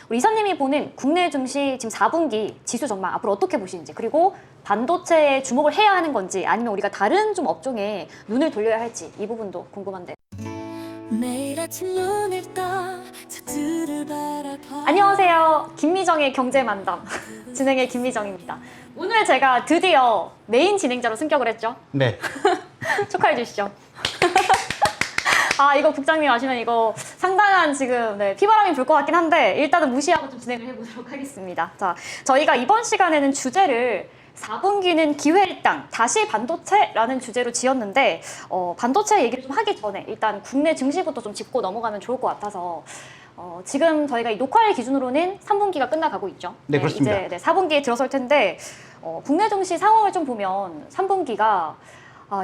우리 이사님이 보는 국내 증시 지금 4분기 지수 전망 앞으로 어떻게 보시는지, 그리고 반도체에 주목을 해야 하는 건지 아니면 우리가 다른 좀 업종에 눈을 돌려야 할지 이 부분도 궁금한데. 매일 아침 눈을 떠 저들을 바라봐. 안녕하세요. 김미정의 경제만담 진행의 김미정입니다. 오늘 제가 드디어 메인 진행자로 승격을 했죠. 네. 축하해 주시죠. 아, 이거 국장님 아시면 이거 상당한 지금 피바람이 불 것 같긴 한데 일단은 무시하고 좀 진행을 해보도록 하겠습니다. 자, 저희가 이번 시간에는 주제를 4분기는 기회일당 다시 반도체라는 주제로 지었는데 반도체 얘기를 좀 하기 전에 일단 국내 증시부터 좀 짚고 넘어가면 좋을 것 같아서 지금 저희가 이 녹화일 기준으로는 3분기가 끝나가고 있죠. 네, 그렇습니다. 이제 4분기에 들어설 텐데 국내 증시 상황을 좀 보면 3분기가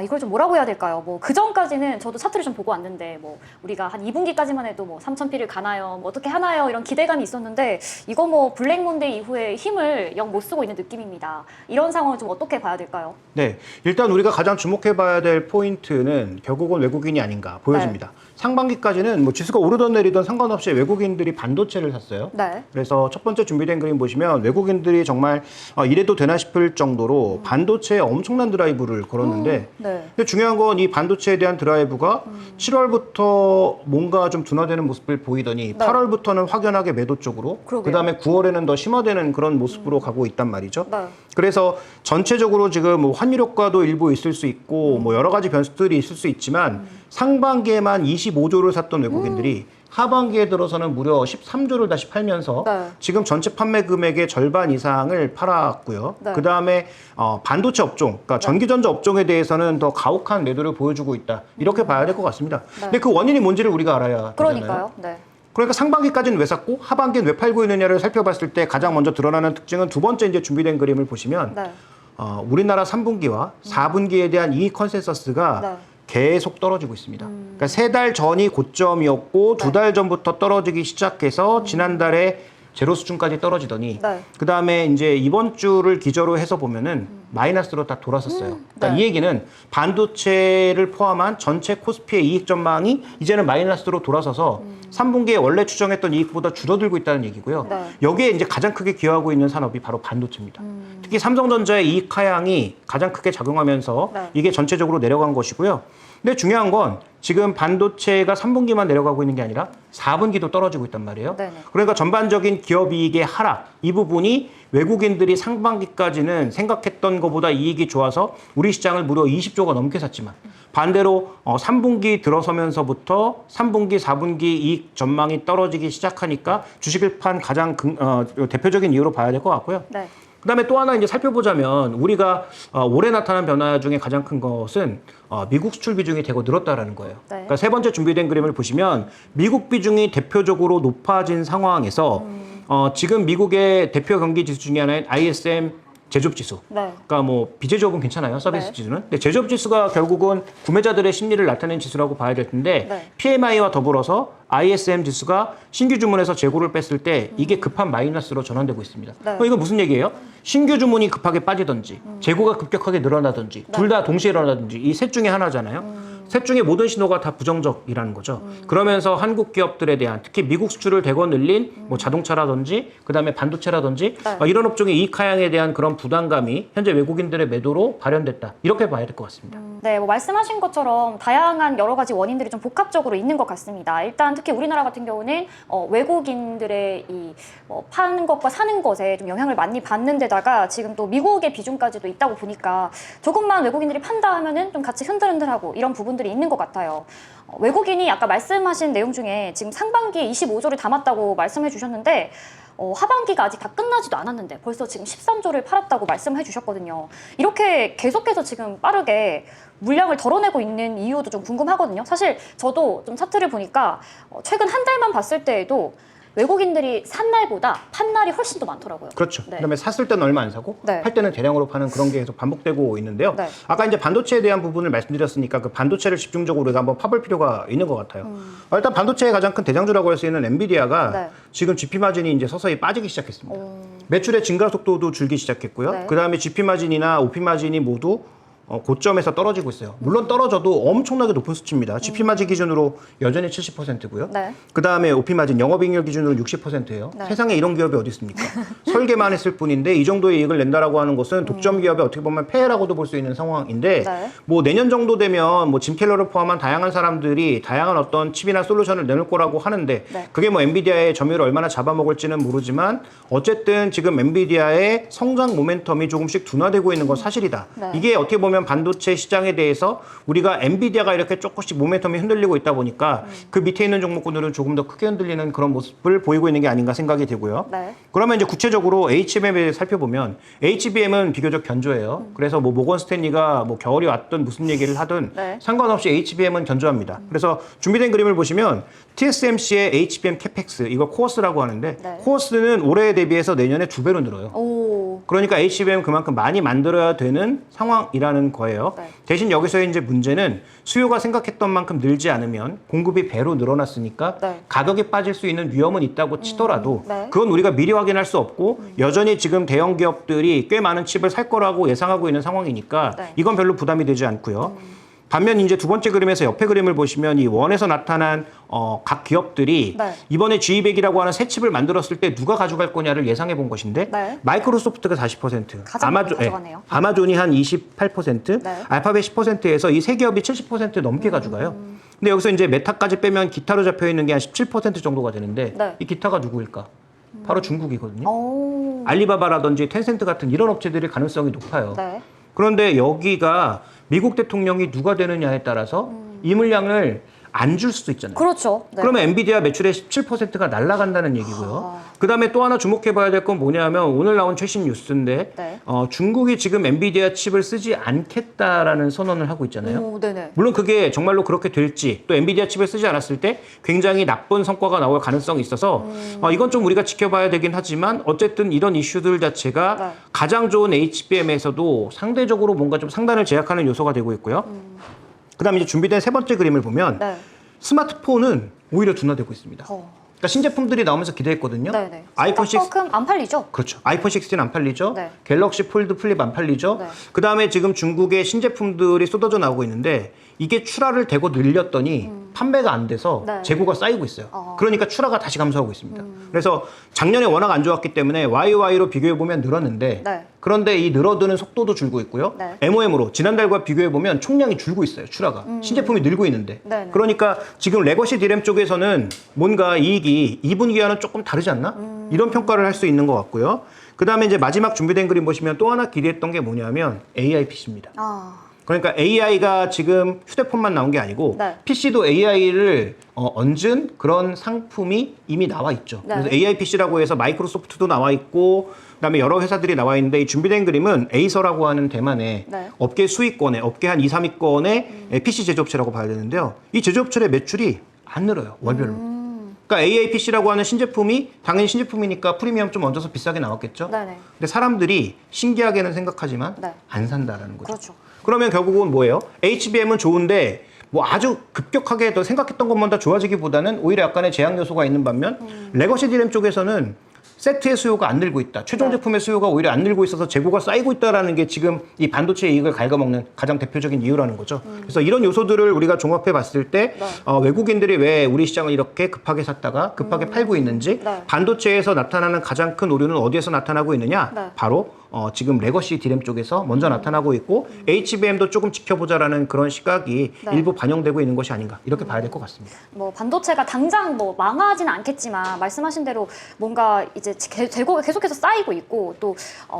이걸 좀 뭐라고 해야 될까요? 뭐 그전까지는 저도 차트를 좀 보고 왔는데 뭐 우리가 한 2분기까지만 해도 뭐 3,000피를 가나요? 뭐 어떻게 하나요? 이런 기대감이 있었는데 이거 뭐 블랙몬데이 이후에 힘을 영 못 쓰고 있는 느낌입니다. 이런 상황을 좀 어떻게 봐야 될까요? 네, 일단 우리가 가장 주목해봐야 될 포인트는 결국은 외국인이 아닌가 보여집니다. 네. 상반기까지는 뭐 지수가 오르던 내리던 상관없이 외국인들이 반도체를 샀어요. 네. 그래서 첫 번째 준비된 그림 보시면 외국인들이 정말 이래도 되나 싶을 정도로 반도체에 엄청난 드라이브를 걸었는데 네. 근데 중요한 건 이 반도체에 대한 드라이브가 7월부터 뭔가 좀 둔화되는 모습을 보이더니 네. 8월부터는 확연하게 매도 쪽으로 그다음에 9월에는 더 심화되는 그런 모습으로 가고 있단 말이죠. 네. 그래서 전체적으로 지금 뭐 환율 효과도 일부 있을 수 있고 뭐 여러 가지 변수들이 있을 수 있지만 상반기에만 25조를 샀던 외국인들이 하반기에 들어서는 무려 13조를 다시 팔면서 네. 지금 전체 판매 금액의 절반 이상을 팔았고요. 네. 그다음에 반도체 업종, 그러니까 전기전자 업종에 대해서는 더 가혹한 매도를 보여주고 있다. 이렇게 봐야 될 것 같습니다. 네. 근데 그 원인이 뭔지를 우리가 알아야 되잖아요. 그러니까요. 네. 그러니까 상반기까지는 왜 샀고 하반기는 왜 팔고 있느냐를 살펴봤을 때 가장 먼저 드러나는 특징은 두 번째 이제 준비된 그림을 보시면 네. 우리나라 3분기와 4분기에 대한 이익 컨센서스가 네. 계속 떨어지고 있습니다. 그러니까 3달 전이 고점이었고 2달 전부터 떨어지기 시작해서 지난달에 제로 수준까지 떨어지더니 네. 그다음에 이제 이번 주를 기저로 해서 보면은 마이너스로 다 돌아섰어요. 그러니까 네. 이 얘기는 반도체를 포함한 전체 코스피의 이익 전망이 이제는 마이너스로 돌아서서 3분기에 원래 추정했던 이익보다 줄어들고 있다는 얘기고요. 네. 여기에 이제 가장 크게 기여하고 있는 산업이 바로 반도체입니다. 특히 삼성전자의 이익 하향이 가장 크게 작용하면서 네. 이게 전체적으로 내려간 것이고요. 근데 중요한 건 지금 반도체가 3분기만 내려가고 있는 게 아니라 4분기도 떨어지고 있단 말이에요. 네네. 그러니까 전반적인 기업 이익의 하락, 이 부분이 외국인들이 상반기까지는 생각했던 것보다 이익이 좋아서 우리 시장을 무려 20조가 넘게 샀지만 반대로 3분기 들어서면서부터 3분기, 4분기 이익 전망이 떨어지기 시작하니까 주식을 판 가장 대표적인 이유로 봐야 될 것 같고요. 네. 그다음에 또 하나 이제 살펴보자면 우리가 올해 나타난 변화 중에 가장 큰 것은 미국 수출 비중이 대거 늘었다라는 거예요. 네. 그러니까 세 번째 준비된 그림을 보시면 미국 비중이 대표적으로 높아진 상황에서 지금 미국의 대표 경기 지수 중에 하나인 ISM 제조업 지수. 네. 그러니까 뭐 비제조업은 괜찮아요. 서비스 네. 지수는. 근데 제조업 지수가 결국은 구매자들의 심리를 나타내는 지수라고 봐야 될 텐데 네. PMI와 더불어서 ISM 지수가 신규 주문에서 재고를 뺐을 때 이게 급한 마이너스로 전환되고 있습니다. 네. 이건 무슨 얘기예요? 신규 주문이 급하게 빠지든지 재고가 급격하게 늘어나든지 둘 다 동시에 일어나든지 이 셋 중에 하나잖아요. 셋 중에 모든 신호가 다 부정적이라는 거죠. 그러면서 한국 기업들에 대한 특히 미국 수출을 대거 늘린 뭐 자동차라든지 그다음에 반도체라든지 네. 이런 업종의 이익 하향에 대한 그런 부담감이 현재 외국인들의 매도로 발현됐다. 이렇게 봐야 될 것 같습니다. 네, 뭐 말씀하신 것처럼 다양한 여러 가지 원인들이 좀 복합적으로 있는 것 같습니다. 일단 특히 우리나라 같은 경우는 외국인들의 이 파는 것과 사는 것에 좀 영향을 많이 받는 데다가 지금 또 미국의 비중까지도 있다고 보니까 조금만 외국인들이 판다 하면은 좀 같이 흔들흔들하고 이런 부분들이 있는 것 같아요. 외국인이 아까 말씀하신 내용 중에 지금 상반기에 25조를 담았다고 말씀해 주셨는데 하반기가 아직 다 끝나지도 않았는데 벌써 지금 13조를 팔았다고 말씀해 주셨거든요. 이렇게 계속해서 지금 빠르게 물량을 덜어내고 있는 이유도 좀 궁금하거든요. 사실 저도 좀 차트를 보니까 최근 한 달만 봤을 때에도 외국인들이 산 날보다 판 날이 훨씬 더 많더라고요. 그렇죠. 네. 그다음에 샀을 때는 얼마 안 사고 네. 팔 때는 대량으로 파는 그런 게 계속 반복되고 있는데요. 네. 아까 이제 반도체에 대한 부분을 말씀드렸으니까 그 반도체를 집중적으로 우리가 한번 파볼 필요가 있는 것 같아요. 일단 반도체의 가장 큰 대장주라고 할 수 있는 엔비디아가 네. 지금 GP 마진이 이제 서서히 빠지기 시작했습니다. 매출의 증가 속도도 줄기 시작했고요. 네. 그다음에 GP 마진이나 OP 마진이 모두 고점에서 떨어지고 있어요. 물론 떨어져도 엄청나게 높은 수치입니다. GP 마진 기준으로 여전히 70%고요. 네. 그 다음에 OP 마진, 영업이익률 기준으로 60%예요. 네. 세상에 이런 기업이 어디 있습니까? 설계만 했을 뿐인데 이 정도의 이익을 낸다라고 하는 것은 독점 기업의 어떻게 보면 폐해라고도 볼 수 있는 상황인데 네. 뭐 내년 정도 되면 뭐 짐 켈러를 포함한 다양한 사람들이 다양한 어떤 칩이나 솔루션을 내놓을 거라고 하는데 네. 그게 뭐 엔비디아의 점유율을 얼마나 잡아먹을지는 모르지만 어쨌든 지금 엔비디아의 성장 모멘텀이 조금씩 둔화되고 있는 건 사실이다. 네. 이게 어떻게 보면 반도체 시장에 대해서 우리가 엔비디아가 이렇게 조금씩 모멘텀이 흔들리고 있다 보니까 그 밑에 있는 종목군들은 조금 더 크게 흔들리는 그런 모습을 보이고 있는 게 아닌가 생각이 되고요. 네. 그러면 이제 구체적으로 HBM에 살펴보면 HBM은 비교적 견조해요. 그래서 뭐 모건 스탠리가 뭐 겨울이 왔든 무슨 얘기를 하든 네. 상관없이 HBM은 견조합니다. 그래서 준비된 그림을 보시면 TSMC의 HBM 캐펙스 이걸 코어스라고 하는데 네. 코어스는 올해에 대비해서 내년에 2배로 늘어요. 오. 그러니까 HBM 그만큼 많이 만들어야 되는 상황이라는 거예요. 네. 대신 여기서의 이제 문제는 수요가 생각했던 만큼 늘지 않으면 공급이 배로 늘어났으니까 네. 가격이 빠질 수 있는 위험은 있다고 치더라도 네. 그건 우리가 미리 확인할 수 없고 여전히 지금 대형 기업들이 꽤 많은 칩을 살 거라고 예상하고 있는 상황이니까 네. 이건 별로 부담이 되지 않고요. 반면 이제 두 번째 그림에서 옆에 그림을 보시면 이 원에서 나타난 각 기업들이 네. 이번에 G200이라고 하는 새 칩을 만들었을 때 누가 가져갈 거냐를 예상해 본 것인데 네. 마이크로소프트가 40%, 가장 많이 가져가네요. 아마존이 한 28%, 네. 알파벳 10%에서 이 세 기업이 70% 넘게 가져가요. 근데 여기서 이제 메타까지 빼면 기타로 잡혀 있는 게 한 17% 정도가 되는데 네. 이 기타가 누구일까? 바로 중국이거든요. 오. 알리바바라든지 텐센트 같은 이런 업체들일 가능성이 높아요. 네. 그런데 여기가 미국 대통령이 누가 되느냐에 따라서 이 물량을 안 줄 수도 있잖아요. 그렇죠. 네. 그러면 엔비디아 매출의 17%가 날아간다는 얘기고요. 아. 그다음에 또 하나 주목해봐야 될 건 뭐냐면 오늘 나온 최신 뉴스인데 네. 중국이 지금 엔비디아 칩을 쓰지 않겠다라는 선언을 하고 있잖아요. 오, 네네. 물론 그게 정말로 그렇게 될지 또 엔비디아 칩을 쓰지 않았을 때 굉장히 나쁜 성과가 나올 가능성이 있어서 이건 좀 우리가 지켜봐야 되긴 하지만 어쨌든 이런 이슈들 자체가 네. 가장 좋은 HBM에서도 상대적으로 뭔가 좀 상단을 제약하는 요소가 되고 있고요. 그다음에 이제 준비된 세 번째 그림을 보면 네. 스마트폰은 오히려 둔화되고 있습니다. 그러니까 신제품들이 나오면서 기대했거든요. 네네. 아이폰 6 조금 안 팔리죠? 그렇죠. 아이폰 16 안 팔리죠. 네. 갤럭시 폴드 플립 안 팔리죠. 네. 그다음에 지금 중국의 신제품들이 쏟아져 나오고 있는데 이게 출하를 대고 늘렸더니 판매가 안 돼서 네. 재고가 쌓이고 있어요. 그러니까 출하가 다시 감소하고 있습니다. 그래서 작년에 워낙 안 좋았기 때문에 YOY로 비교해 보면 늘었는데 네. 그런데 이 늘어드는 속도도 줄고 있고요. 네. MOM으로 지난달과 비교해 보면 총량이 줄고 있어요. 출하가. 신제품이 늘고 있는데. 네네. 그러니까 지금 레거시 디램 쪽에서는 뭔가 이익이 2분기와는 조금 다르지 않나? 이런 평가를 할 수 있는 것 같고요. 그다음에 이제 마지막 준비된 그림 보시면 또 하나 기대했던 게 뭐냐면 AI PC입니다. 아. 그러니까 AI가 지금 휴대폰만 나온 게 아니고 네. PC도 AI를 얹은 그런 상품이 이미 나와 있죠. 네. 그래서 AI PC라고 해서 마이크로소프트도 나와 있고 그다음에 여러 회사들이 나와 있는데 이 준비된 그림은 에이서라고 하는 대만의 네. 업계 수익권의 업계 한 2, 3위권의 PC 제조업체라고 봐야 되는데요. 이 제조업체의 매출이 안 늘어요. 월별로. 그러니까 AI PC라고 하는 신제품이 당연히 신제품이니까 프리미엄 좀 얹어서 비싸게 나왔겠죠. 네네. 근데 사람들이 신기하게는 생각하지만 네. 안 산다라는 거죠. 그렇죠. 그러면 결국은 뭐예요? HBM은 좋은데 뭐 아주 급격하게 더 생각했던 것보다 좋아지기보다는 오히려 약간의 제약 요소가 있는 반면 레거시 디램 쪽에서는 세트의 수요가 안 늘고 있다. 최종 네. 제품의 수요가 오히려 안 늘고 있어서 재고가 쌓이고 있다라는 게 지금 이 반도체 이익을 갉아먹는 가장 대표적인 이유라는 거죠. 그래서 이런 요소들을 우리가 종합해 봤을 때 네. 외국인들이 왜 우리 시장을 이렇게 급하게 샀다가 급하게 팔고 있는지 네. 반도체에서 나타나는 가장 큰 오류는 어디에서 나타나고 있느냐? 네. 바로 지금 레거시 디램 쪽에서 먼저 나타나고 있고 HBM도 조금 지켜보자라는 그런 시각이 네. 일부 반영되고 있는 것이 아닌가 이렇게 봐야 될 것 같습니다. 뭐 반도체가 당장 뭐 망하지는 않겠지만 말씀하신 대로 뭔가 이제 재고가 계속해서 쌓이고 있고 또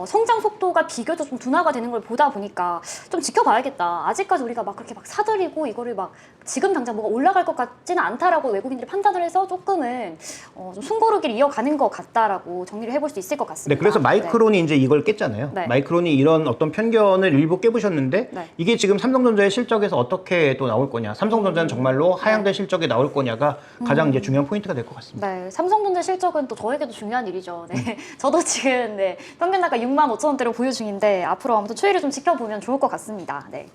성장 속도가 비교적 좀 둔화가 되는 걸 보다 보니까 좀 지켜봐야겠다. 아직까지 우리가 막 그렇게 막 사들이고 이거를 막 지금 당장 뭐가 올라갈 것 같지는 않다라고 외국인들이 판단을 해서 조금은 좀 숨고르기를 이어가는 것 같다라고 정리를 해볼 수 있을 것 같습니다. 네, 그래서 마이크론이 이제 이걸 깼잖아요. 네. 마이크론이 이런 어떤 편견을 일부 깨부셨는데 네. 이게 지금 삼성전자의 실적에서 어떻게 또 나올 거냐. 삼성전자는 정말로 하향된 실적이 나올 거냐가 가장 이제 중요한 포인트가 될 것 같습니다. 네, 삼성전자 실적은 또 저에게도 중요한 일이죠. 네, 저도 지금 평균 단가 65,000원대로 보유 중인데 앞으로 아무튼 추이를 좀 지켜보면 좋을 것 같습니다. 네.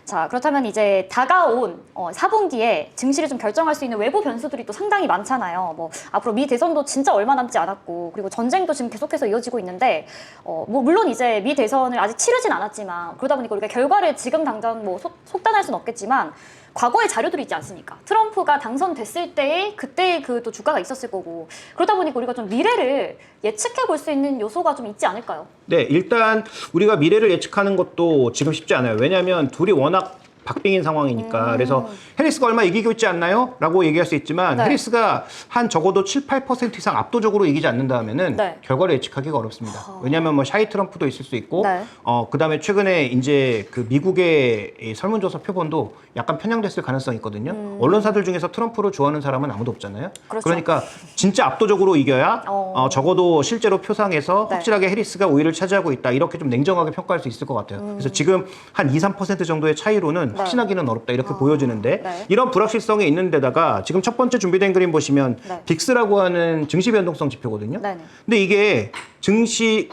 자, 그렇다면 이제 다가온 4분기에 증시를 좀 결정할 수 있는 외부 변수들이 또 상당히 많잖아요. 뭐 앞으로 미 대선도 진짜 얼마 남지 않았고, 그리고 전쟁도 지금 계속해서 이어지고 있는데, 뭐 물론 이제 미 대선을 아직 치르진 않았지만, 그러다 보니까 우리가 결과를 지금 당장 뭐 속단할 수는 없겠지만, 과거의 자료들이 있지 않습니까? 트럼프가 당선됐을 때의 그때의 그 또 주가가 있었을 거고, 그러다 보니까 우리가 좀 미래를 예측해 볼 수 있는 요소가 좀 있지 않을까요? 네, 일단 우리가 미래를 예측하는 것도 지금 쉽지 않아요. 왜냐하면 둘이 워낙 박빙인 상황이니까. 그래서 해리스가 얼마 이기고 있지 않나요? 라고 얘기할 수 있지만 네. 해리스가 한 적어도 7, 8% 이상 압도적으로 이기지 않는다면은 네. 결과를 예측하기가 어렵습니다. 왜냐하면 뭐 샤이 트럼프도 있을 수 있고 네. 그다음에 최근에 이제 그 미국의 이 설문조사 표본도 약간 편향됐을 가능성이 있거든요. 언론사들 중에서 트럼프를 좋아하는 사람은 아무도 없잖아요. 그렇죠. 그러니까 진짜 압도적으로 이겨야 적어도 실제로 표상에서 네. 확실하게 해리스가 우위를 차지하고 있다. 이렇게 좀 냉정하게 평가할 수 있을 것 같아요. 그래서 지금 한 2, 3% 정도의 차이로는 네. 확신하기는 어렵다. 이렇게 보여지는데 네. 이런 불확실성이 있는 데다가 지금 첫 번째 준비된 그림 보시면 네. 빅스라고 하는 증시 변동성 지표거든요. 네네. 근데 이게 증시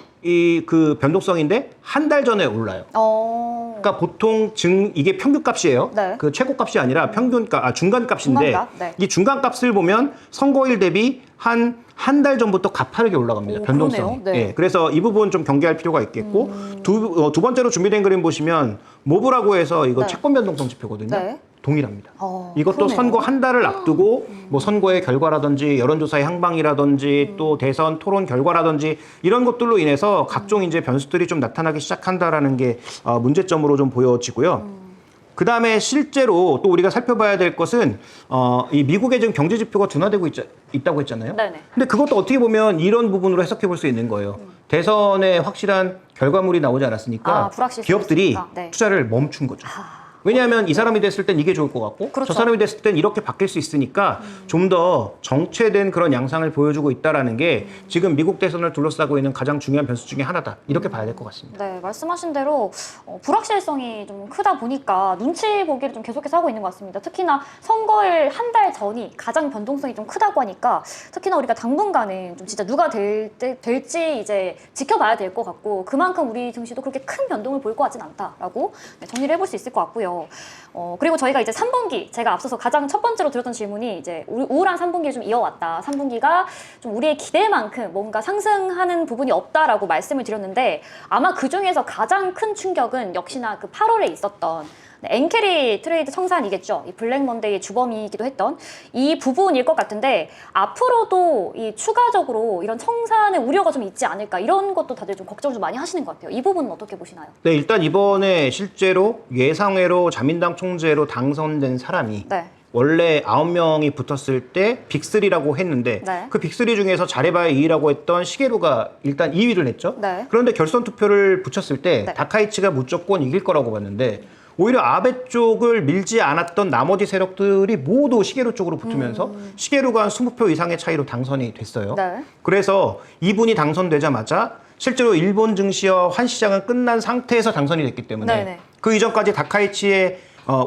그 변동성인데 한 달 전에 올라요. 그러니까 보통 이게 평균값이에요. 네. 그 최고값이 아니라 평균값, 중간값인데 중간값, 네. 이 중간값을 보면 선거일 대비 한 달 전부터 가파르게 올라갑니다. 오, 변동성이. 그러네요. 네. 예, 그래서 이 부분 좀 경계할 필요가 있겠고 두 번째로 준비된 그림 보시면 모브라고 해서 이거 네. 채권 변동성 지표거든요. 네. 동일합니다. 이것도 그러네요. 선거 한 달을 앞두고 뭐 선거의 결과라든지 여론조사의 향방이라든지 또 대선 토론 결과라든지 이런 것들로 인해서 각종 이제 변수들이 좀 나타나기 시작한다라는 게 문제점으로 좀 보여지고요. 그 다음에 실제로 또 우리가 살펴봐야 될 것은 이 미국의 지금 경제 지표가 둔화되고 있다고 했잖아요. 네네. 근데 그것도 어떻게 보면 이런 부분으로 해석해 볼 수 있는 거예요. 대선에 확실한 결과물이 나오지 않았으니까 불확실성이 기업들이 있으니까. 네. 투자를 멈춘 거죠. 왜냐하면 이 사람이 됐을 땐 이게 좋을 것 같고 그렇죠. 저 사람이 됐을 땐 이렇게 바뀔 수 있으니까 좀 더 정체된 그런 양상을 보여주고 있다라는 게 지금 미국 대선을 둘러싸고 있는 가장 중요한 변수 중에 하나다. 이렇게 봐야 될 것 같습니다. 네, 말씀하신 대로 불확실성이 좀 크다 보니까 눈치 보기를 좀 계속해서 하고 있는 것 같습니다. 특히나 선거일 한 달 전이 가장 변동성이 좀 크다고 하니까 특히나 우리가 당분간은 좀 진짜 누가 될지 이제 지켜봐야 될 것 같고 그만큼 우리 증시도 그렇게 큰 변동을 보일 것 같진 않다라고 정리를 해볼 수 있을 것 같고요. 그리고 저희가 이제 3분기 제가 앞서서 가장 첫 번째로 드렸던 질문이 이제 우울한 3분기를 좀 이어왔다. 3분기가 좀 우리의 기대만큼 뭔가 상승하는 부분이 없다라고 말씀을 드렸는데 아마 그 중에서 가장 큰 충격은 역시나 그 8월에 있었던 엔캐리 트레이드 청산이겠죠. 이 블랙 먼데이의 주범이기도 했던 이 부분일 것 같은데 앞으로도 이 추가적으로 이런 청산의 우려가 좀 있지 않을까 이런 것도 다들 좀 걱정을 좀 많이 하시는 것 같아요. 이 부분은 어떻게 보시나요? 네, 일단 이번에 실제로 예상외로 자민당 총재로 당선된 사람이 네. 원래 9명이 붙었을 때 빅3라고 했는데 네. 그 빅3 중에서 잘해봐야 2위라고 했던 시게루가 일단 2위를 했죠. 네. 그런데 결선 투표를 붙였을 때 네. 다카이치가 무조건 이길 거라고 봤는데 오히려 아베 쪽을 밀지 않았던 나머지 세력들이 모두 시게루 쪽으로 붙으면서 시게루가 한 20표 이상의 차이로 당선이 됐어요. 네. 그래서 이분이 당선되자마자 실제로 일본 증시와 환시장은 끝난 상태에서 당선이 됐기 때문에 네네. 그 이전까지 다카이치에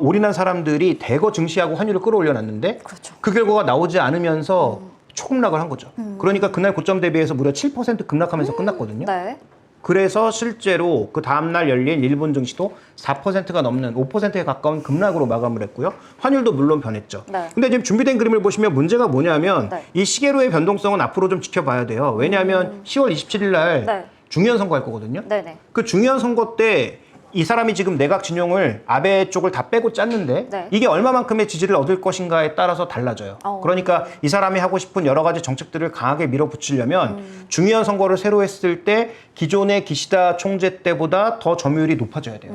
올인한 사람들이 대거 증시하고 환율을 끌어올려놨는데 그렇죠. 그 결과가 나오지 않으면서 초급락을 한 거죠. 그러니까 그날 고점 대비해서 무려 7% 급락하면서 끝났거든요. 네. 그래서 실제로 그 다음날 열린 일본 증시도 4%가 넘는 5%에 가까운 급락으로 마감을 했고요. 환율도 물론 변했죠. 네. 근데 지금 준비된 그림을 보시면 문제가 뭐냐면 네. 이 시게루의 변동성은 앞으로 좀 지켜봐야 돼요. 왜냐하면 10월 27일 날 네. 중의원 선거 할 거거든요. 네네. 그 중의원 선거 때 이 사람이 지금 내각 진영을 아베 쪽을 다 빼고 짰는데 네. 이게 얼마만큼의 지지를 얻을 것인가에 따라서 달라져요. 그러니까 이 사람이 하고 싶은 여러 가지 정책들을 강하게 밀어붙이려면 중의원 선거를 새로 했을 때 기존의 기시다 총재 때보다 더 점유율이 높아져야 돼요.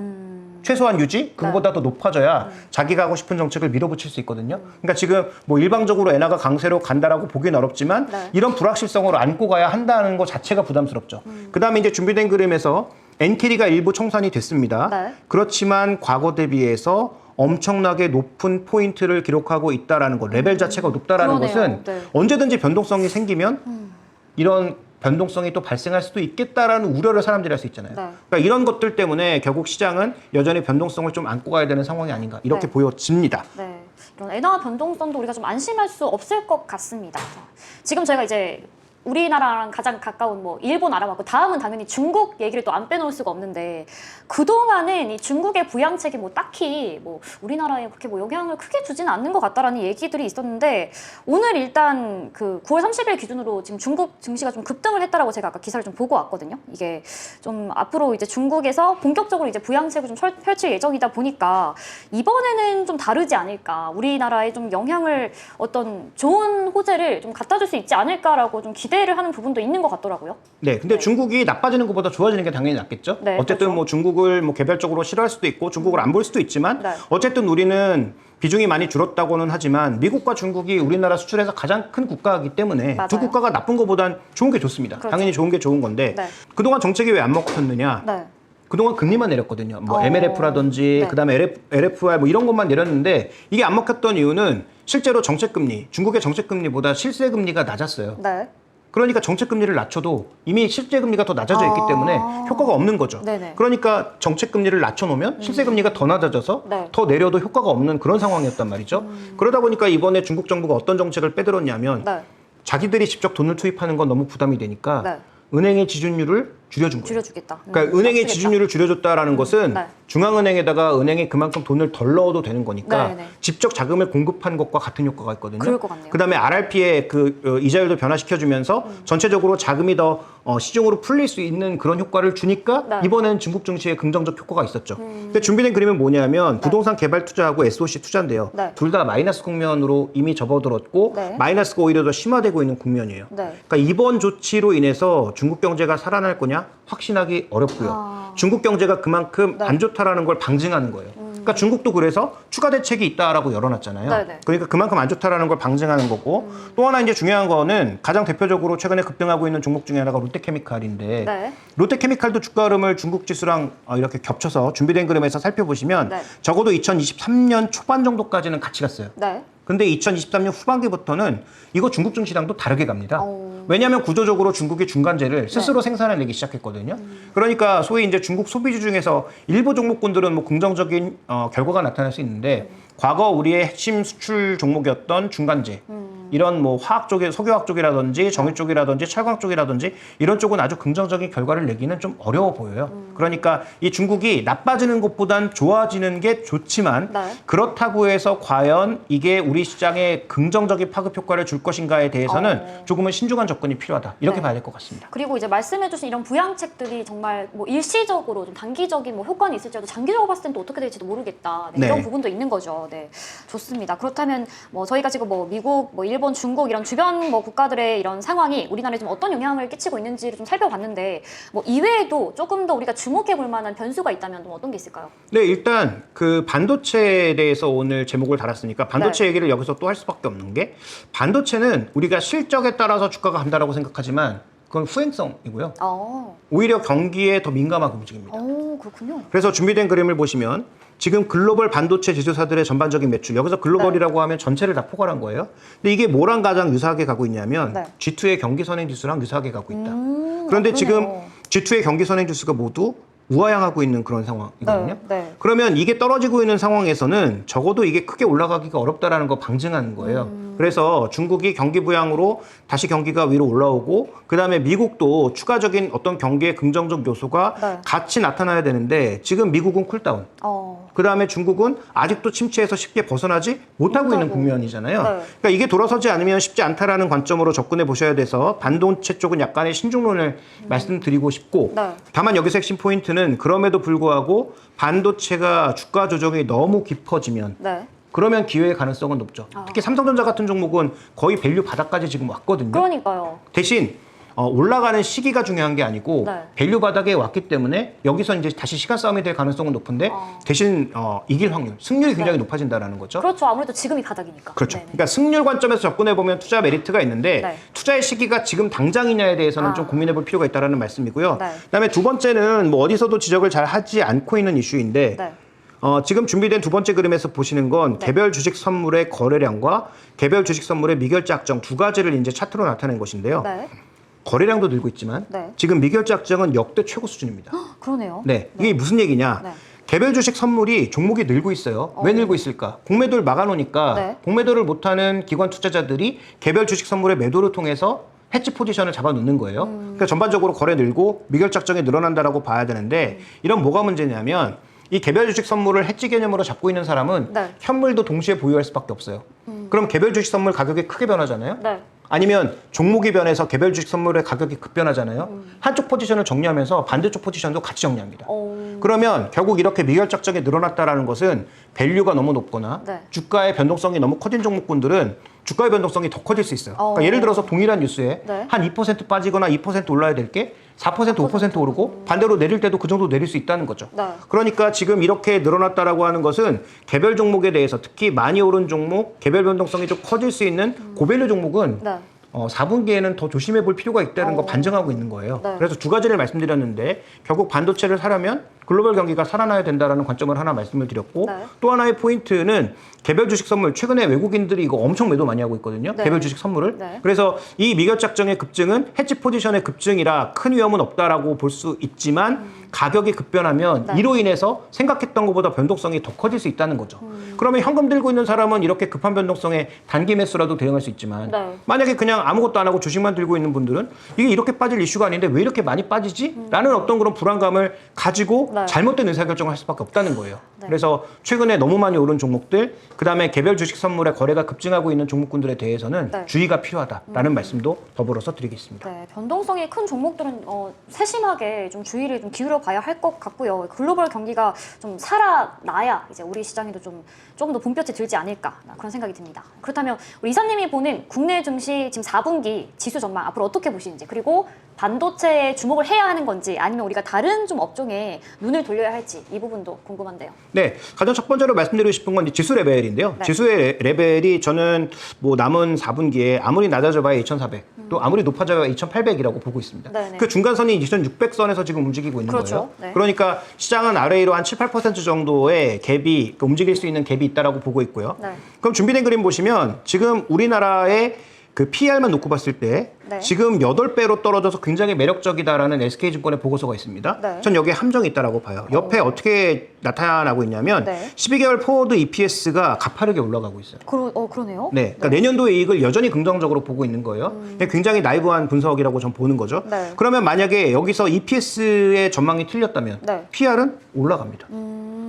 최소한 유지? 그거보다 더 높아져야 자기가 하고 싶은 정책을 밀어붙일 수 있거든요. 그러니까 지금 뭐 일방적으로 엔화가 강세로 간다라고 보기는 어렵지만 네. 이런 불확실성으로 안고 가야 한다는 것 자체가 부담스럽죠. 그다음에 이제 준비된 그림에서 엔캐리가 일부 청산이 됐습니다. 네. 그렇지만 과거 대비해서 엄청나게 높은 포인트를 기록하고 있다라는 것, 레벨 자체가 높다라는 그러네요. 것은 네. 언제든지 변동성이 생기면 이런 변동성이 또 발생할 수도 있겠다라는 우려를 사람들이 할 수 있잖아요. 네. 그러니까 이런 것들 때문에 결국 시장은 여전히 변동성을 좀 안고 가야 되는 상황이 아닌가 이렇게 네. 보여집니다. 네, 이런 엔화 변동성도 우리가 좀 안심할 수 없을 것 같습니다. 자, 지금 저희가 이제 우리나라랑 가장 가까운 뭐 일본 알아봤고 다음은 당연히 중국 얘기를 또 안 빼놓을 수가 없는데 그동안은 이 중국의 부양책이 뭐 딱히 뭐 우리나라에 그렇게 뭐 영향을 크게 주지는 않는 것 같다라는 얘기들이 있었는데 오늘 일단 그 9월 30일 기준으로 지금 중국 증시가 좀 급등을 했다라고 제가 아까 기사를 좀 보고 왔거든요. 이게 좀 앞으로 이제 중국에서 본격적으로 이제 부양책을 좀 펼칠 예정이다 보니까 이번에는 좀 다르지 않을까. 우리나라에 좀 영향을 어떤 좋은 호재를 좀 갖다 줄 수 있지 않을까라고 좀 기대를 하는 부분도 있는 것 같더라고요. 네, 근데 네. 중국이 나빠지는 것보다 좋아지는 게 당연히 낫겠죠. 네, 어쨌든 그렇죠. 뭐 중국을 뭐 개별적으로 싫어할 수도 있고 중국을 안 볼 수도 있지만 네. 어쨌든 우리는 비중이 많이 줄었다고는 하지만 미국과 중국이 우리나라 수출에서 가장 큰 국가이기 때문에 맞아요. 두 국가가 나쁜 것보단 좋은 게 좋습니다. 그렇죠. 당연히 좋은 게 좋은 건데 네. 그동안 정책이 왜 안 먹혔느냐? 네. 그동안 금리만 내렸거든요. 뭐 어. MLF라든지 네. 그다음에 LFR 뭐 이런 것만 내렸는데 이게 안 먹혔던 이유는 실제로 정책금리, 중국의 정책금리보다 실세금리가 낮았어요. 네. 그러니까 정책금리를 낮춰도 이미 실제금리가 더 낮아져 있기 때문에 효과가 없는 거죠. 네네. 그러니까 정책금리를 낮춰놓으면 실세금리가 더 낮아져서 네. 더 내려도 효과가 없는 그런 상황이었단 말이죠. 그러다 보니까 이번에 중국 정부가 어떤 정책을 빼들었냐면 네. 자기들이 직접 돈을 투입하는 건 너무 부담이 되니까 네. 은행의 지준율을 줄여준 거예요. 줄여주겠다. 그러니까 은행의 맞추겠다. 지준율을 줄여줬다라는 것은 네. 중앙은행에다가 은행이 그만큼 돈을 덜 넣어도 되는 거니까 네네. 직접 자금을 공급한 것과 같은 효과가 있거든요. 그럴 것 같네요. 그다음에 RRP의 그 이자율도 변화시켜주면서 전체적으로 자금이 더 시중으로 풀릴 수 있는 그런 효과를 주니까 네. 이번엔 중국 증시에 긍정적 효과가 있었죠. 근데 준비된 그림은 뭐냐면 부동산 개발 투자하고 SOC 투자인데요. 네. 둘 다 마이너스 국면으로 이미 접어들었고 네. 마이너스가 오히려 더 심화되고 있는 국면이에요. 네. 그러니까 이번 조치로 인해서 중국 경제가 살아날 거냐 확신하기 어렵고요. 아. 중국 경제가 그만큼 네. 안 좋다라는 걸 방증하는 거예요. 그러니까 중국도 그래서 추가 대책이 있다라고 열어놨잖아요. 네네. 그러니까 그만큼 안 좋다라는 걸 방증하는 거고 또 하나 이제 중요한 거는 가장 대표적으로 최근에 급등하고 있는 종목 중에 하나가 롯데케미칼인데 네. 롯데케미칼도 주가 흐름을 중국 지수랑 이렇게 겹쳐서 준비된 그림에서 살펴보시면 네. 적어도 2023년 초반 정도까지는 같이 갔어요. 네. 근데 2023년 후반기부터는 이거 중국 증시랑도 다르게 갑니다. 오. 왜냐하면 구조적으로 중국이 중간재를 스스로 생산해내기 시작했거든요. 그러니까 소위 이제 중국 소비주 중에서 일부 종목군들은 뭐 긍정적인 결과가 나타날 수 있는데 과거 우리의 핵심 수출 종목이었던 중간재 이런 뭐 화학 쪽에 석유화학 쪽이라든지 정유 쪽이라든지 철강 쪽이라든지 이런 쪽은 아주 긍정적인 결과를 내기는 좀 어려워 보여요. 그러니까 이 중국이 나빠지는 것보단 좋아지는 게 좋지만 네. 그렇다고 해서 과연 이게 우리 시장에 긍정적인 파급 효과를 줄 것인가에 대해서는 조금은 신중한 접근이 필요하다. 이렇게 네. 봐야 될 것 같습니다. 그리고 이제 말씀해주신 이런 부양책들이 정말 뭐 일시적으로 좀 단기적인 뭐 효과는 있을지라도 장기적으로 봤을 땐 또 어떻게 될지도 모르겠다. 네, 네. 이런 부분도 있는 거죠. 네, 좋습니다. 그렇다면 뭐 저희가 지금 뭐 미국, 뭐 일본, 중국 이런 주변 뭐 국가들의 이런 상황이 우리나라에 좀 어떤 영향을 끼치고 있는지를 좀 살펴봤는데 뭐 이외에도 조금 더 우리가 주목해볼 만한 변수가 있다면 좀 어떤 게 있을까요? 네, 일단 그 반도체에 대해서 오늘 제목을 달았으니까 반도체 네. 얘기를 여기서 또 할 수밖에 없는 게 반도체는 우리가 실적에 따라서 주가가 간다라고 생각하지만 그건 후행성이고요. 오히려 경기에 더 민감하게 움직입니다. 그렇군요. 그래서 준비된 그림을 보시면 지금 글로벌 반도체 제조사들의 전반적인 매출, 여기서 글로벌이라고 하면 전체를 다 포괄한 거예요. 근데 이게 뭐랑 가장 유사하게 가고 있냐면 네. G2의 경기 선행 지수랑 유사하게 가고 있다. 그런데 그러네요. 지금 G2의 경기 선행 지수가 모두 우하향하고 있는 그런 상황이거든요. 네. 그러면 이게 떨어지고 있는 상황에서는 적어도 이게 크게 올라가기가 어렵다라는 거 방증하는 거예요. 그래서 중국이 경기 부양으로 다시 경기가 위로 올라오고 그다음에 미국도 추가적인 어떤 경기의 긍정적 요소가 네. 같이 나타나야 되는데 지금 미국은 쿨다운. 그다음에 중국은 아직도 침체에서 쉽게 벗어나지 못하고 있는 국면이잖아요. 네. 그러니까 이게 돌아서지 않으면 쉽지 않다라는 관점으로 접근해 보셔야 돼서 반도체 쪽은 약간의 신중론을 말씀드리고 싶고 네. 다만 여기서 핵심 포인트는 그럼에도 불구하고 반도체가 주가 조정이 너무 깊어지면 네. 그러면 기회의 가능성은 높죠. 특히 삼성전자 같은 종목은 거의 밸류 바닥까지 지금 왔거든요. 그러니까요. 대신 올라가는 시기가 중요한 게 아니고 네. 밸류 바닥에 왔기 때문에 여기서 이제 다시 시간 싸움이 될 가능성은 높은데 대신 이길 확률, 승률이 굉장히 높아진다는 거죠. 그렇죠. 아무래도 지금이 바닥이니까. 그렇죠. 네네. 그러니까 승률 관점에서 접근해 보면 투자 메리트가 있는데 네. 투자의 시기가 지금 당장이냐에 대해서는 좀 고민해 볼 필요가 있다는 말씀이고요. 네. 그다음에 두 번째는 뭐 어디서도 지적을 잘 하지 않고 있는 이슈인데 네. 지금 준비된 두 번째 그림에서 보시는 건 네. 개별 주식 선물의 거래량과 개별 주식 선물의 미결제 악정 두 가지를 이제 차트로 나타낸 것인데요. 네. 거래량도 늘고 있지만 네. 지금 미결제 악정은 역대 최고 수준입니다. 그러네요. 네, 이게 무슨 얘기냐? 네. 개별 주식 선물이 종목이 늘고 있어요. 왜 늘고 있을까? 공매도를 막아놓으니까 네. 공매도를 못하는 기관 투자자들이 개별 주식 선물의 매도를 통해서 해지 포지션을 잡아놓는 거예요. 그러니까 전반적으로 거래 늘고 미결작정이 늘어난다라고 봐야 되는데 이런 뭐가 문제냐면 이 개별 주식 선물을 해지 개념으로 잡고 있는 사람은 네. 현물도 동시에 보유할 수밖에 없어요. 그럼 개별 주식 선물 가격이 크게 변하잖아요. 네. 아니면 종목이 변해서 개별 주식 선물의 가격이 급변하잖아요. 한쪽 포지션을 정리하면서 반대쪽 포지션도 같이 정리합니다. 그러면 결국 이렇게 미결작정이 늘어났다라는 것은 밸류가 너무 높거나 네. 주가의 변동성이 너무 커진 종목군들은 주가의 변동성이 더 커질 수 있어요. 그러니까 예를 들어서 동일한 뉴스에 네. 한 2% 빠지거나 2% 올라야 될 게 4%, 5% 오르고 반대로 내릴 때도 그 정도 내릴 수 있다는 거죠. 네. 그러니까 지금 이렇게 늘어났다라고 하는 것은 개별 종목에 대해서 특히 많이 오른 종목, 개별 변동성이 좀 커질 수 있는 고밸류 종목은 네. 4분기에는 더 조심해 볼 필요가 있다는 거 반증하고 있는 거예요. 네. 그래서 두 가지를 말씀드렸는데 결국 반도체를 사려면 글로벌 경기가 살아나야 된다라는 관점을 하나 말씀을 드렸고 네. 또 하나의 포인트는 개별 주식 선물 최근에 외국인들이 이거 엄청 매도 많이 하고 있거든요. 네. 개별 주식 선물을. 네. 그래서 이 미결작정의 급증은 해지 포지션의 급증이라 큰 위험은 없다라고 볼 수 있지만 가격이 급변하면 네. 이로 인해서 생각했던 것보다 변동성이 더 커질 수 있다는 거죠. 그러면 현금 들고 있는 사람은 이렇게 급한 변동성에 단기 매수라도 대응할 수 있지만 네. 만약에 그냥 아무것도 안 하고 주식만 들고 있는 분들은 이게 이렇게 빠질 이슈가 아닌데 왜 이렇게 많이 빠지지? 라는 어떤 그런 불안감을 가지고 네. 잘못된 의사결정을 할 수밖에 없다는 거예요. 네. 그래서 최근에 너무 많이 오른 종목들, 그다음에 개별 주식 선물의 거래가 급증하고 있는 종목군들에 대해서는 네. 주의가 필요하다라는 말씀도 더불어서 드리겠습니다. 네, 변동성이 큰 종목들은 세심하게 좀 주의를 좀 기울여 봐야 할 것 같고요. 글로벌 경기가 좀 살아나야 이제 우리 시장에도 좀 조금 더 봄볕이 들지 않을까 그런 생각이 듭니다. 그렇다면 우리 이사님이 보는 국내 증시 지금 4분기 지수 전망 앞으로 어떻게 보시는지, 그리고 반도체에 주목을 해야 하는 건지 아니면 우리가 다른 좀 업종에 눈을 돌려야 할지 이 부분도 궁금한데요. 네, 가장 첫 번째로 말씀드리고 싶은 건 이제 지수 레벨인데요. 네. 지수의 레벨이 저는 뭐 남은 4분기에 아무리 낮아져봐야 2,400, 또 아무리 높아져야 2,800이라고 보고 있습니다. 네네. 그 중간선이 2,600선에서 지금 움직이고 있는 그렇죠. 거예요. 네. 그러니까 시장은 아래로 한 7, 8% 정도의 갭이 움직일 수 있는 갭이 있다라고 보고 있고요. 네. 그럼 준비된 그림 보시면 지금 우리나라의 그 PER만 놓고 봤을 때 네. 지금 8배로 떨어져서 굉장히 매력적이다라는 SK증권의 보고서가 있습니다. 네. 전 여기에 함정이 있다라고 봐요. 옆에 어떻게 나타나고 있냐면 네. 12개월 포워드 EPS가 가파르게 올라가고 있어요. 그러네요. 네, 그러니까 내년도의 이익을 여전히 긍정적으로 보고 있는 거예요. 굉장히 나이브한 분석이라고 전 보는 거죠. 네. 그러면 만약에 여기서 EPS의 전망이 틀렸다면 네. PR은 올라갑니다.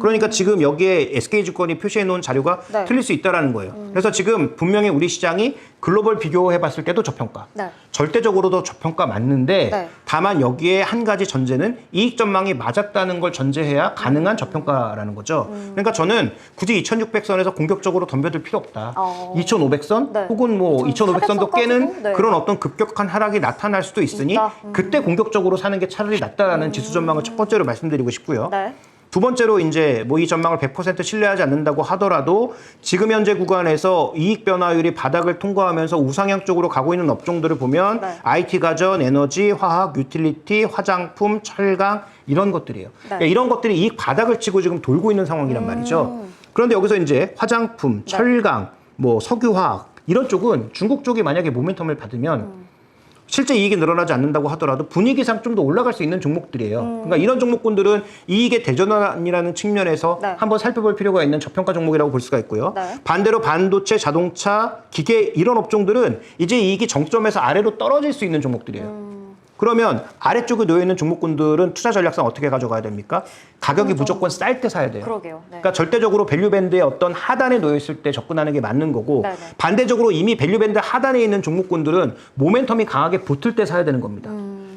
그러니까 지금 여기에 SK증권이 표시해 놓은 자료가 네. 틀릴 수 있다라는 거예요. 그래서 지금 분명히 우리 시장이 글로벌 비교해 봤을 때도 저평가. 네. 절대적으로도 저평가 맞는데 네. 다만 여기에 한 가지 전제는 이익 전망이 맞았다는 걸 전제해야 가능한 저평가라는 거죠. 그러니까 저는 굳이 2,600선에서 공격적으로 덤벼들 필요 없다. 2,500선 네. 혹은 뭐 2,500선도 깨는 네. 그런 어떤 급격한 하락이 나타날 수도 있으니 있다. 그때 공격적으로 사는 게 차라리 낫다라는 지수 전망을 첫 번째로 말씀드리고 싶고요. 네. 두 번째로 이제 뭐 이 전망을 100% 신뢰하지 않는다고 하더라도 지금 현재 구간에서 이익 변화율이 바닥을 통과하면서 우상향 쪽으로 가고 있는 업종들을 보면 네. IT 가전, 에너지, 화학, 유틸리티, 화장품, 철강 이런 것들이에요. 그러니까 이런 것들이 이익 바닥을 치고 지금 돌고 있는 상황이란 말이죠. 그런데 여기서 이제 화장품, 철강, 뭐 석유화학 이런 쪽은 중국 쪽이 만약에 모멘텀을 받으면 실제 이익이 늘어나지 않는다고 하더라도 분위기상 좀 더 올라갈 수 있는 종목들이에요. 그러니까 이런 종목군들은 이익의 대전환이라는 측면에서 네. 한번 살펴볼 필요가 있는 저평가 종목이라고 볼 수가 있고요. 네. 반대로 반도체, 자동차, 기계 이런 업종들은 이제 이익이 정점에서 아래로 떨어질 수 있는 종목들이에요. 그러면 아래쪽에 놓여있는 종목군들은 투자 전략상 어떻게 가져가야 됩니까? 가격이 무조건 쌀 때 사야 돼요. 그러게요. 네. 그러니까 절대적으로 밸류밴드의 어떤 하단에 놓여있을 때 접근하는 게 맞는 거고 네네. 반대적으로 이미 밸류밴드 하단에 있는 종목군들은 모멘텀이 강하게 붙을 때 사야 되는 겁니다.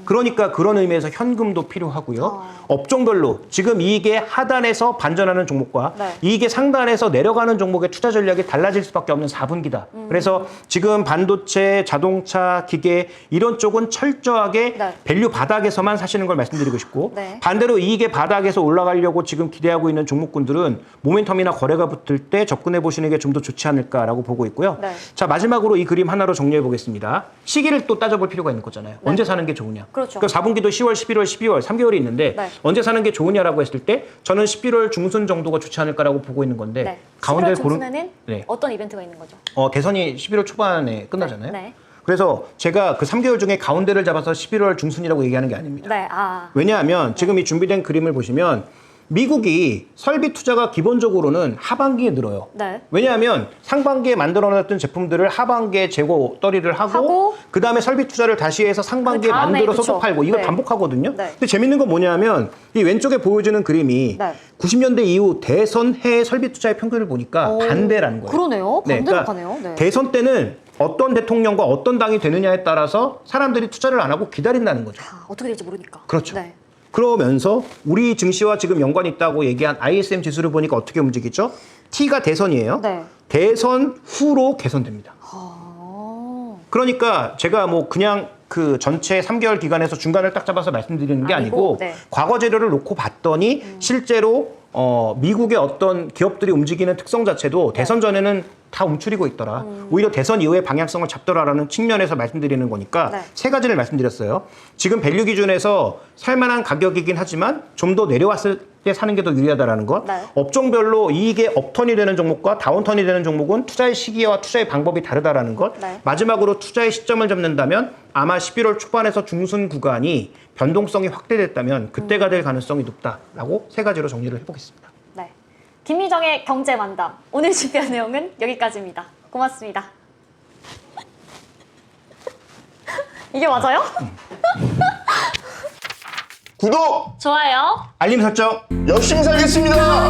그러니까 그런 의미에서 현금도 필요하고요. 업종별로 지금 이익의 하단에서 반전하는 종목과 네. 이익의 상단에서 내려가는 종목의 투자 전략이 달라질 수밖에 없는 4분기다. 그래서 지금 반도체, 자동차, 기계 이런 쪽은 철저하게 네. 밸류 바닥에서만 사시는 걸 말씀드리고 싶고 네. 반대로 이익의 바닥에서 올라가려고 지금 기대하고 있는 종목군들은 모멘텀이나 거래가 붙을 때 접근해 보시는 게 좀 더 좋지 않을까라고 보고 있고요. 네. 자, 마지막으로 이 그림 하나로 정리해 보겠습니다. 시기를 또 따져볼 필요가 있는 거잖아요. 언제 사는 게 좋으냐. 그렇죠. 그러니까 4분기도 10월, 11월, 12월 3개월이 있는데 네. 언제 사는 게 좋으냐라고 했을 때 저는 11월 중순 정도가 좋지 않을까라고 보고 있는 건데 네. 가운데 11월 중순에는 네. 어떤 이벤트가 있는 거죠? 대선이 11월 초반에 끝나잖아요. 네. 네. 그래서 제가 그 3개월 중에 가운데를 잡아서 11월 중순이라고 얘기하는 게 아닙니다. 네. 아. 왜냐하면 지금 이 준비된 그림을 보시면 미국이 설비 투자가 기본적으로는 하반기에 늘어요. 네. 왜냐하면 상반기에 만들어놨던 제품들을 하반기에 재고 떨이를 하고 그 다음에 설비 투자를 다시 해서 상반기에 그 다음에, 만들어서 그쵸. 또 팔고 이걸 네. 반복하거든요. 네. 근데 재밌는 건 뭐냐면 이 왼쪽에 보여주는 그림이 네. 90년대 이후 대선 해 설비 투자의 평균을 보니까 오, 반대라는 거예요. 그러네요. 반대로 그러니까 가네요. 네. 대선 때는 어떤 대통령과 어떤 당이 되느냐에 따라서 사람들이 투자를 안 하고 기다린다는 거죠. 아, 어떻게 될지 모르니까. 그렇죠. 네. 그러면서 우리 증시와 지금 연관이 있다고 얘기한 ISM 지수를 보니까 어떻게 움직이죠? T가 대선이에요. 네. 대선 후로 개선됩니다. 아. 그러니까 제가 뭐 그냥 그 전체 3개월 기간에서 중간을 딱 잡아서 말씀드리는 게 아니고 네. 과거 재료를 놓고 봤더니 실제로 미국의 어떤 기업들이 움직이는 특성 자체도 대선 전에는 다 움츠리고 있더라. 오히려 대선 이후에 방향성을 잡더라라는 측면에서 말씀드리는 거니까 네. 세 가지를 말씀드렸어요. 지금 밸류 기준에서 살만한 가격이긴 하지만 좀 더 내려왔을 때 사는 게 더 유리하다라는 것. 네. 업종별로 이익의 업턴이 되는 종목과 다운턴이 되는 종목은 투자의 시기와 투자의 방법이 다르다라는 것. 네. 마지막으로 투자의 시점을 잡는다면 아마 11월 초반에서 중순 구간이 변동성이 확대됐다면 그때가 될 가능성이 높다라고 세 가지로 정리를 해보겠습니다. 네. 김희정의 경제 만담. 오늘 준비한 내용은 여기까지입니다. 고맙습니다. 이게 맞아요? 구독, 좋아요. 알림 설정. 열심히 살겠습니다.